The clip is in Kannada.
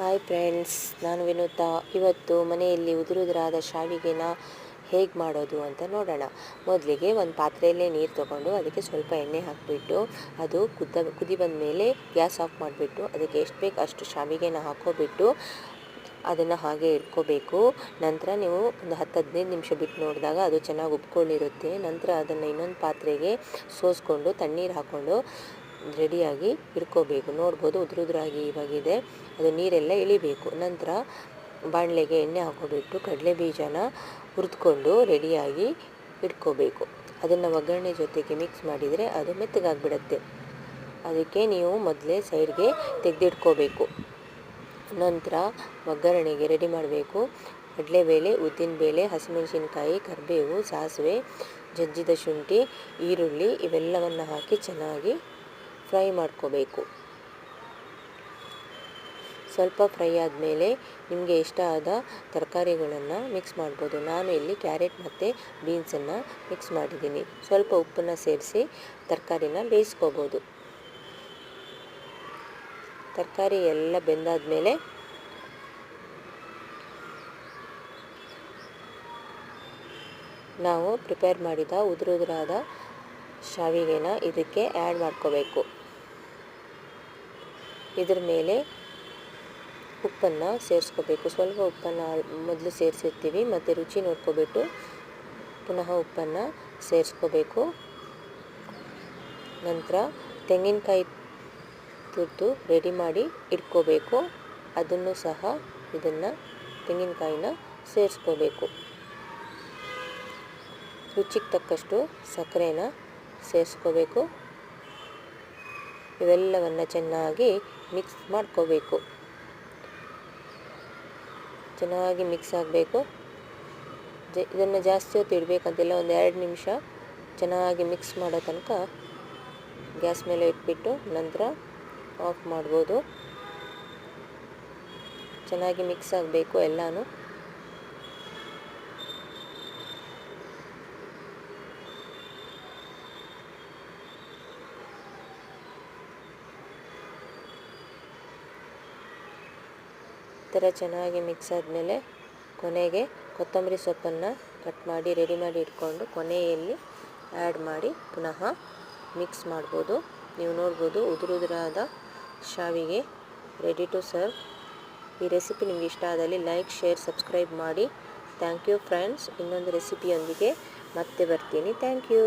ಹಾಯ್ ಫ್ರೆಂಡ್ಸ್, ನಾನು ವಿನುತಾ. ಇವತ್ತು ಮನೆಯಲ್ಲಿ ಉದುರುದುರಾದ ಶಾವಿಗೆನ ಹೇಗೆ ಮಾಡೋದು ಅಂತ ನೋಡೋಣ. ಮೊದಲಿಗೆ ಒಂದು ಪಾತ್ರೆಯಲ್ಲೇ ನೀರು ತೊಗೊಂಡು ಅದಕ್ಕೆ ಸ್ವಲ್ಪ ಎಣ್ಣೆ ಹಾಕಿಬಿಟ್ಟು ಅದು ಕುದಿ ಬಂದ ಮೇಲೆ ಗ್ಯಾಸ್ ಆಫ್ ಮಾಡಿಬಿಟ್ಟು ಅದಕ್ಕೆ ಎಷ್ಟು ಬೇಕು ಅಷ್ಟು ಶಾವಿಗೆನ ಹಾಕೋಬಿಟ್ಟು ಅದನ್ನು ಹಾಗೆ ಇಟ್ಕೋಬೇಕು. ನಂತರ ನೀವು ಒಂದು 10-15 ನಿಮಿಷ ಬಿಟ್ಟು ನೋಡಿದಾಗ ಅದು ಚೆನ್ನಾಗಿ ಉಬ್ಕೊಂಡಿರುತ್ತೆ. ನಂತರ ಅದನ್ನು ಇನ್ನೊಂದು ಪಾತ್ರೆಗೆ ಸೋಸ್ಕೊಂಡು ತಣ್ಣೀರು ಹಾಕ್ಕೊಂಡು ರೆಡಿಯಾಗಿ ಇಟ್ಕೋಬೇಕು. ನೋಡ್ಬೋದು ಉದುರಾಗಿ ಇವಾಗಿದೆ, ಅದು ನೀರೆಲ್ಲ ಇಳಿಬೇಕು. ನಂತರ ಬಾಣಲೆಗೆ ಎಣ್ಣೆ ಹಾಕೋಬಿಟ್ಟು ಕಡಲೆ ಬೀಜನ ಹುರಿದ್ಕೊಂಡು ರೆಡಿಯಾಗಿ ಇಟ್ಕೋಬೇಕು. ಅದನ್ನು ಒಗ್ಗರಣೆ ಜೊತೆಗೆ ಮಿಕ್ಸ್ ಮಾಡಿದರೆ ಅದು ಮೆತ್ತಗಾಗಿಬಿಡುತ್ತೆ. ಅದಕ್ಕೆ ನೀವು ಮೊದಲೇ ಸೈಡ್ಗೆ ತೆಗೆದಿಟ್ಕೋಬೇಕು. ನಂತರ ಒಗ್ಗರಣೆಗೆ ರೆಡಿ ಮಾಡಬೇಕು. ಕಡಲೆಬೇಳೆ, ಉದ್ದಿನಬೇಳೆ, ಹಸಿಮೆಣಸಿನ್ಕಾಯಿ, ಕರಿಬೇವು, ಸಾಸಿವೆ, ಜಜ್ಜಿದ ಶುಂಠಿ, ಈರುಳ್ಳಿ ಇವೆಲ್ಲವನ್ನು ಹಾಕಿ ಚೆನ್ನಾಗಿ ಫ್ರೈ ಮಾಡ್ಕೋಬೇಕು. ಸ್ವಲ್ಪ ಫ್ರೈ ಆದಮೇಲೆ ನಿಮಗೆ ಇಷ್ಟ ಆದ ತರಕಾರಿಗಳನ್ನು ಮಿಕ್ಸ್ ಮಾಡ್ಬೋದು. ನಾನು ಇಲ್ಲಿ ಕ್ಯಾರೆಟ್ ಮತ್ತು ಬೀನ್ಸನ್ನು ಮಿಕ್ಸ್ ಮಾಡಿದ್ದೀನಿ. ಸ್ವಲ್ಪ ಉಪ್ಪನ್ನು ಸೇರಿಸಿ ತರಕಾರಿನ ಬೇಯಿಸ್ಕೋಬೋದು. ತರಕಾರಿ ಎಲ್ಲ ಬೆಂದಾದಮೇಲೆ ನಾವು ಪ್ರಿಪೇರ್ ಮಾಡಿದ ಉದುರಾದ ಶಾವಿಗೆನ ಇದಕ್ಕೆ ಆ್ಯಡ್ ಮಾಡ್ಕೋಬೇಕು. ಇದರ ಮೇಲೆ ಉಪ್ಪನ್ನು ಸೇರಿಸ್ಕೋಬೇಕು. ಸ್ವಲ್ಪ ಉಪ್ಪನ್ನು ಮೊದಲು ಸೇರಿಸಿರ್ತೀವಿ, ಮತ್ತು ರುಚಿ ನೋಡ್ಕೊಬಿಟ್ಟು ಪುನಃ ಉಪ್ಪನ್ನು ಸೇರಿಸ್ಕೋಬೇಕು. ನಂತರ ತೆಂಗಿನಕಾಯಿ ತುರಿದು ರೆಡಿ ಮಾಡಿ ಇಟ್ಕೋಬೇಕು. ಅದನ್ನು ಸಹ ತೆಂಗಿನಕಾಯಿನ ಸೇರಿಸ್ಕೋಬೇಕು. ರುಚಿಗೆ ತಕ್ಕಷ್ಟು ಸಕ್ಕರೆನ ಸೇರಿಸ್ಕೋಬೇಕು. ಇವೆಲ್ಲವನ್ನು ಚೆನ್ನಾಗಿ ಮಿಕ್ಸ್ ಮಾಡ್ಕೋಬೇಕು. ಚೆನ್ನಾಗಿ ಮಿಕ್ಸ್ ಆಗಬೇಕು. ಇದನ್ನು ಜಾಸ್ತಿ ಹೊತ್ತು ಇಡಬೇಕಂತಿಲ್ಲ, ಒಂದು 2 ನಿಮಿಷ ಚೆನ್ನಾಗಿ ಮಿಕ್ಸ್ ಮಾಡೋ ತನಕ ಗ್ಯಾಸ್ ಮೇಲೆ ಇಟ್ಬಿಟ್ಟು ನಂತರ ಆಫ್ ಮಾಡ್ಬೋದು. ಚೆನ್ನಾಗಿ ಮಿಕ್ಸ್ ಆಗಬೇಕು ಎಲ್ಲನೂ. ಈ ಥರ ಚೆನ್ನಾಗಿ ಮಿಕ್ಸ್ ಆದಮೇಲೆ ಕೊನೆಗೆ ಕೊತ್ತಂಬರಿ ಸೊಪ್ಪನ್ನು ಕಟ್ ಮಾಡಿ ರೆಡಿ ಮಾಡಿ ಇಟ್ಕೊಂಡು ಕೊನೆಯಲ್ಲಿ ಆ್ಯಡ್ ಮಾಡಿ ಪುನಃ ಮಿಕ್ಸ್ ಮಾಡ್ಬೋದು. ನೀವು ನೋಡ್ಬೋದು ಉದುರಾದ ಶಾವಿಗೆ ರೆಡಿ ಟು ಸರ್ವ್. ಈ ರೆಸಿಪಿ ನಿಮ್ಗೆ ಇಷ್ಟ ಆದಲ್ಲಿ ಲೈಕ್, ಶೇರ್, ಸಬ್ಸ್ಕ್ರೈಬ್ ಮಾಡಿ. Thank you friends. ಇನ್ನೊಂದು ರೆಸಿಪಿಯೊಂದಿಗೆ ಮತ್ತೆ ಬರ್ತೀನಿ. Thank you.